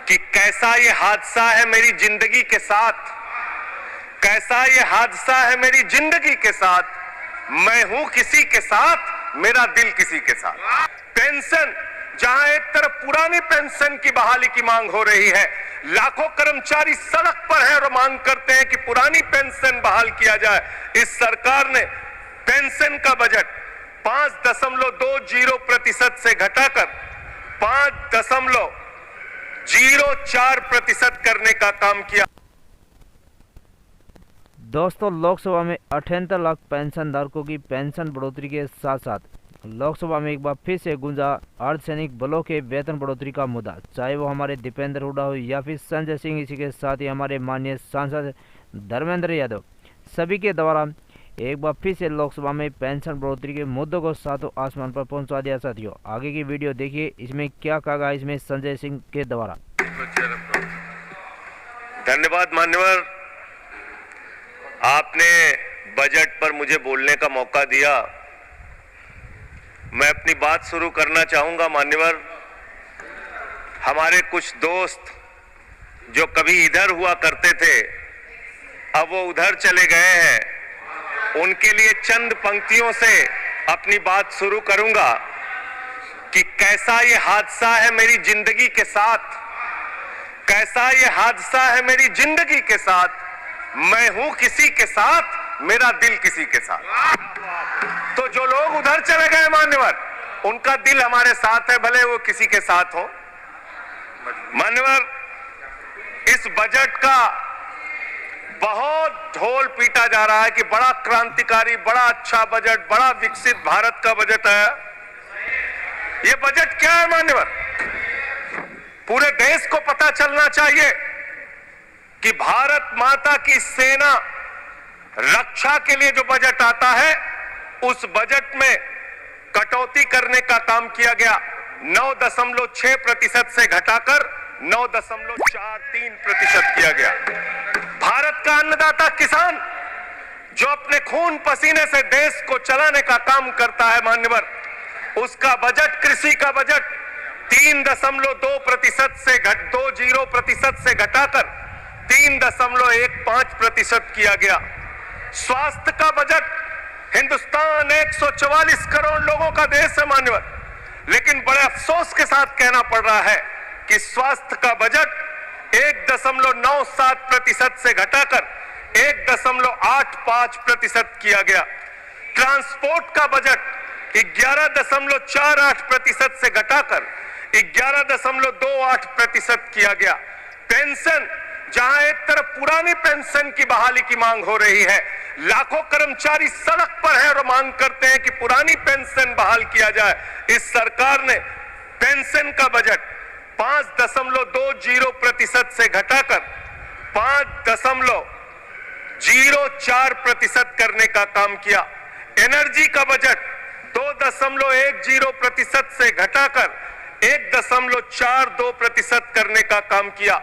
कि कैसा ये हादसा है मेरी जिंदगी के साथ, कैसा ये हादसा है मेरी जिंदगी के साथ, मैं हूं किसी के साथ, मेरा दिल किसी के साथ। पेंशन, जहां एक तरफ पुरानी पेंशन की बहाली की मांग हो रही है, लाखों कर्मचारी सड़क पर हैं और मांग करते हैं कि पुरानी पेंशन बहाल किया जाए। इस सरकार ने पेंशन का बजट 5.20% से घटाकर 5.04% करने का काम किया। दोस्तों, लोकसभा में 78 लाख पेंशन धारकों की पेंशन बढ़ोतरी के साथ साथ लोकसभा में एक बार फिर से गूंजा अर्धसैनिक बलों के वेतन बढ़ोतरी का मुद्दा, चाहे वो हमारे दीपेंद्र हुड्डा हो या फिर संजय सिंह, इसी के साथ ही हमारे माननीय सांसद धर्मेंद्र यादव, सभी के द्वारा एक बार फिर से लोकसभा में पेंशन बढ़ोतरी के मुद्दों को सातों आसमान पर पहुंचा दिया। साथियों, आगे की वीडियो देखिए, इसमें क्या कहा इसमें संजय सिंह के द्वारा। धन्यवाद मान्यवर, आपने बजट पर मुझे बोलने का मौका दिया। मैं अपनी बात शुरू करना चाहूंगा। मान्यवर, हमारे कुछ दोस्त जो कभी इधर हुआ करते थे, अब वो उधर चले गए हैं, उनके लिए चंद पंक्तियों से अपनी बात शुरू करूंगा कि कैसा ये हादसा है मेरी जिंदगी के साथ, कैसा ये हादसा है मेरी जिंदगी के साथ, मैं हूं किसी के साथ, मेरा दिल किसी के साथ। तो जो लोग उधर चले गए मान्यवर, उनका दिल हमारे साथ है, भले वो किसी के साथ हो। मान्यवर, इस बजट का बहुत ढोल पीटा जा रहा है कि बड़ा क्रांतिकारी, बड़ा अच्छा बजट, बड़ा विकसित भारत का बजट है। ये बजट क्या है मान्यवर? पूरे देश को पता चलना चाहिए कि भारत माता की सेना रक्षा के लिए जो बजट आता है, उस बजट में कटौती करने का काम किया गया। 9.6% से घटाकर 9.43% किया गया। भारत का अन्नदाता किसान, जो अपने खून पसीने से देश को चलाने का काम करता है मान्यवर, उसका बजट, कृषि का बजट 3.20% से घटाकर 3.15% किया गया। स्वास्थ्य का बजट, हिंदुस्तान 144 करोड़ लोगों का देश है मान्यवर, लेकिन बड़े अफसोस के साथ कहना पड़ रहा है कि स्वास्थ्य का बजट 1.97% से घटाकर 1.85% किया गया। ट्रांसपोर्ट का बजट 11.48% से घटाकर 11.28% किया गया। पेंशन, जहां एक तरफ पुरानी पेंशन की बहाली की मांग हो रही है, लाखों कर्मचारी सड़क पर हैं और मांग करते हैं कि पुरानी पेंशन बहाल किया जाए। इस सरकार ने पेंशन का बजट 5.20% से घटाकर 5.04% करने का काम किया। एनर्जी का बजट 2.10% से घटाकर 1.42% करने का काम किया।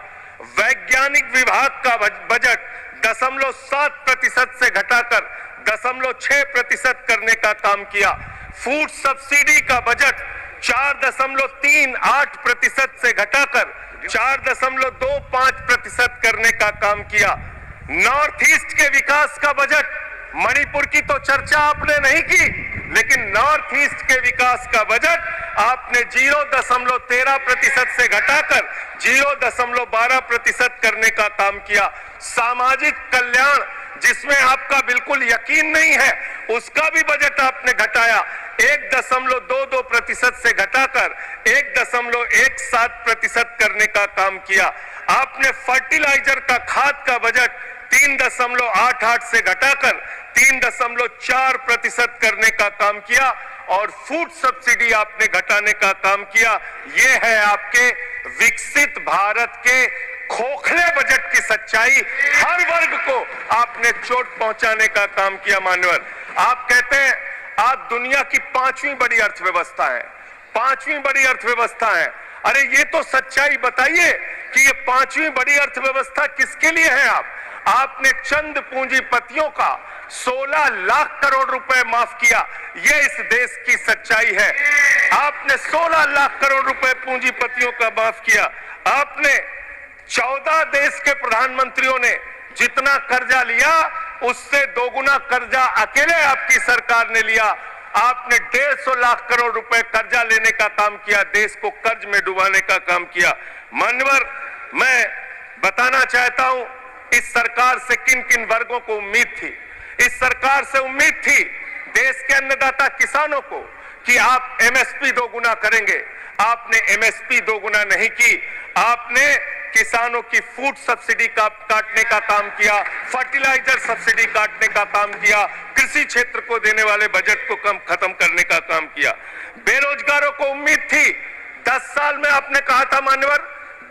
वैज्ञानिक विभाग का बजट 0.7% से घटाकर 0.6% करने का काम किया। फूड सब्सिडी का बजट 4.38% से घटाकर 4.25% करने का काम किया। नॉर्थ ईस्ट के विकास का बजट, मणिपुर की तो चर्चा आपने नहीं की, लेकिन नॉर्थ ईस्ट के विकास का बजट आपने 0.13% से घटाकर 0.12% करने का काम किया। सामाजिक कल्याण, जिसमें आपका बिल्कुल यकीन नहीं है, उसका भी बजट आपने घटाया। 1.22% से घटाकर 1.17% करने का काम किया। आपने फर्टिलाइजर का, खाद का बजट 3.88 से घटाकर 3.4% करने का काम किया और फूड सब्सिडी आपने घटाने का काम किया। ये है आपके विकसित भारत के खोखले बजट की सच्चाई। हर वर्ग को आपने चोट पहुंचाने का काम किया मान्यवर। आप कहते हैं आज दुनिया की 5वीं बड़ी अर्थव्यवस्था है, 5वीं बड़ी अर्थव्यवस्था है। अरे ये तो सच्चाई बताइए कि ये 5वीं बड़ी अर्थव्यवस्था किसके लिए है? आपने चंद पूंजीपतियों का, 16 लाख करोड़ रुपए माफ किया। ये इस देश की सच्चाई है। आपने 16 लाख करोड़ रुपए पूंजीपतियों का माफ किया। आपने 14 देश के प्रधानमंत्रियों ने जितना कर्जा लिया उससे दोगुना कर्जा अकेले आपकी सरकार ने लिया। आपने 150 लाख करोड़ रुपए कर्जा लेने का काम किया, देश को कर्ज में डुबाने का काम किया। मान्यवर, मैं बताना चाहता हूं इस सरकार से किन किन वर्गों को उम्मीद थी। इस सरकार से उम्मीद थी देश के अन्नदाता किसानों को कि आप एमएसपी दोगुना करेंगे। आपने एमएसपी दोगुना नहीं की, आपने किसानों की फूड सब्सिडी का काटने का काम किया, फर्टिलाइजर सब्सिडी काटने का काम किया, कृषि क्षेत्र को देने वाले बजट को खत्म करने का काम किया। बेरोजगारों को उम्मीद थी, 10 साल में आपने कहा था मान्यवर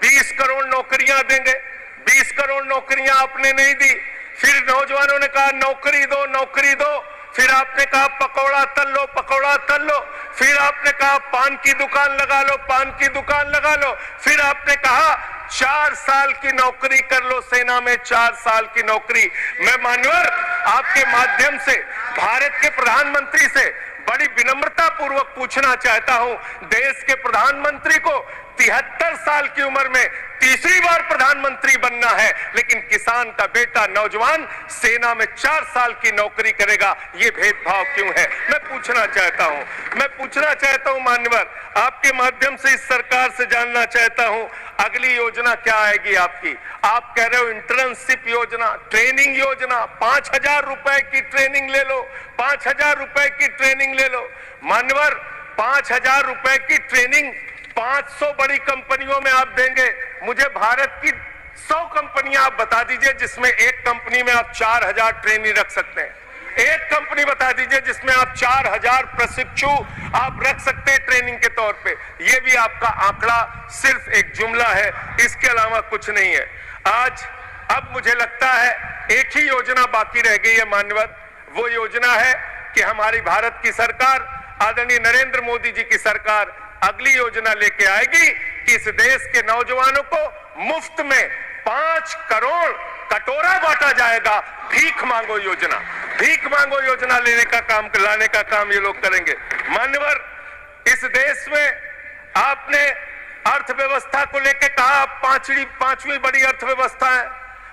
20 करोड़ नौकरियां देंगे, 20 करोड़ नौकरियां आपने नहीं दी। फिर नौजवानों ने कहा नौकरी दो, नौकरी दो। फिर आपने कहा पकौड़ा तल लो, पकौड़ा तल लो। फिर आपने कहा पान की दुकान लगा लो, पान की दुकान लगा लो। फिर आपने कहा 4 साल की नौकरी कर लो, सेना में 4 साल की नौकरी। मैं मान्यवर आपके माध्यम से भारत के प्रधानमंत्री से बड़ी विनम्रता पूर्वक पूछना चाहता हूं, देश के प्रधानमंत्री को 73 साल की उम्र में तीसरी बार प्रधानमंत्री बनना है, लेकिन किसान का बेटा नौजवान सेना में 4 साल की नौकरी करेगा। ये भेदभाव क्यों है? मैं पूछना चाहता हूं मान्यवर, आपके माध्यम से इस सरकार से जानना चाहता हूं अगली योजना क्या आएगी आपकी। आप कह रहे हो इंटर्नशिप योजना, ट्रेनिंग योजना, 5,000 रुपए की ट्रेनिंग ले लो, 5,000 रुपए की ट्रेनिंग ले लो। मान्यवर 5,000 रुपए की ट्रेनिंग 500 बड़ी कंपनियों में आप देंगे। मुझे भारत की 100 कंपनियां आप बता दीजिए जिसमें एक कंपनी में आप 4,000 ट्रेनी रख सकते हैं। एक कंपनी बता दीजिए जिसमें आप 4,000 प्रशिक्षु आप रख सकते हैं ट्रेनिंग के तौर पे। ये भी आपका आंकड़ा सिर्फ एक जुमला है, इसके अलावा कुछ नहीं है। अब मुझे लगता है एक ही योजना बाकी रह गई है मान्यवर, वो योजना है कि हमारी भारत की सरकार, आदरणीय नरेंद्र मोदी जी की सरकार अगली योजना लेके आएगी कि इस देश के नौजवानों को मुफ्त में 5 करोड़ कटोरा बांटा जाएगा। भीख मांगो योजना, भीख मांगो योजना लाने का काम ये लोग करेंगे। मान्यवर, इस देश में आपने अर्थव्यवस्था को लेकर कहा पांचवी बड़ी अर्थव्यवस्था है।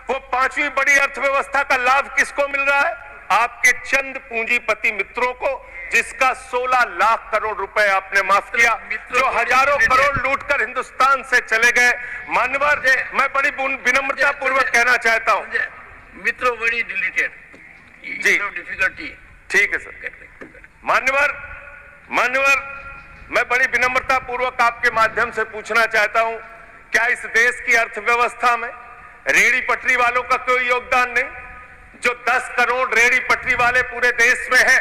वो 5वीं बड़ी अर्थव्यवस्था का लाभ किसको मिल रहा है? आपके चंद पूंजीपति मित्रों को, जिसका 16 लाख करोड़ रुपए आपने माफ किया, जो हजारों करोड़ लूटकर हिंदुस्तान से चले गए। मान्यवर, मैं बड़ी विनम्रता पूर्वक कहना चाहता हूं, मित्रों बड़ी डिलीटेड जी, डिफिकल्टी। ठीक है सर। मान्यवर मैं बड़ी विनम्रता पूर्वक आपके माध्यम से पूछना चाहता हूं, क्या इस देश की अर्थव्यवस्था में रेहड़ी पटरी वालों का कोई योगदान नहीं? जो 10 करोड़ रेहड़ी पटरी वाले पूरे देश में हैं,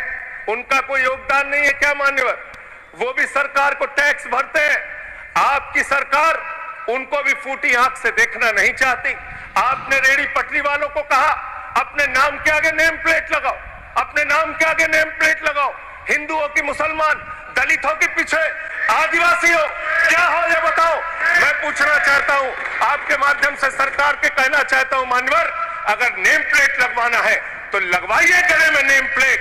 उनका कोई योगदान नहीं है क्या मान्यवर? वो भी सरकार को टैक्स भरते हैं। आपकी सरकार उनको भी फूटी आंख से देखना नहीं चाहती। आपने रेहड़ी पटरी वालों को कहा अपने नाम के आगे नेम प्लेट लगाओ, अपने नाम के आगे नेम प्लेट लगाओ। हिंदुओं की, मुसलमान, दलितों के पीछे आदिवासी हो, क्या हो ये बताओ। मैं पूछना चाहता हूं आपके माध्यम से सरकार के कहना चाहता हूं मान्यवर, अगर नेम प्लेट लगवाना है तो लगवाइए गले में नेम प्लेट।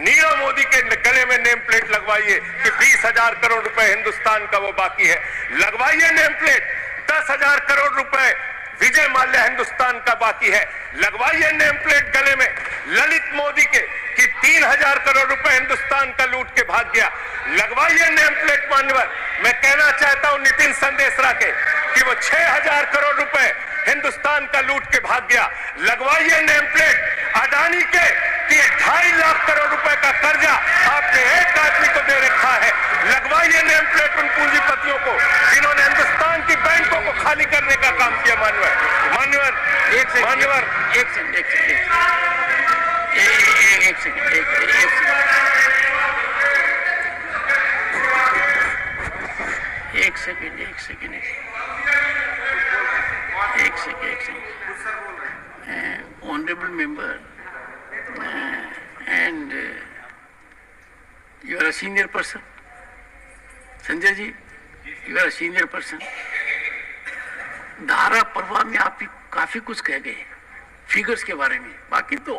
नीरव मोदी के गले में नेम प्लेट लगवाइए कि 20,000 करोड़ रुपए हिंदुस्तान का वो बाकी है। लगवाइए नेम प्लेट। 10,000 करोड़ रुपए विजय माल्या हिंदुस्तान का बाकी है। लगवाइए नेम प्लेट गले में ललित मोदी के कि 3,000 करोड़ रुपए हिंदुस्तान का लूट के भाग गया। लगवाइए नेम प्लेट मान्यवर। मैं कहना चाहता हूं नितिन संदेशरा के कि वो 6,000 करोड़ रुपए हिंदुस्तान का लूट के भाग गया। लगवाइए नेम प्लेट अडानी के कि 2.5 लाख करोड़ रुपए का कर्जा आपने एक आदमी को दे रखा है। लगवाइए नेम प्लेट उन पूंजीपतियों को जिन्होंने हिंदुस्तान की बैंकों को खाली करने का काम किया। मान्यवर एक second honorable member, and you are a senior person. Sanjay ji, you are a senior person. धारा प्रवाह में आप काफी कुछ कह गए फिगर्स के बारे में, बाकी तो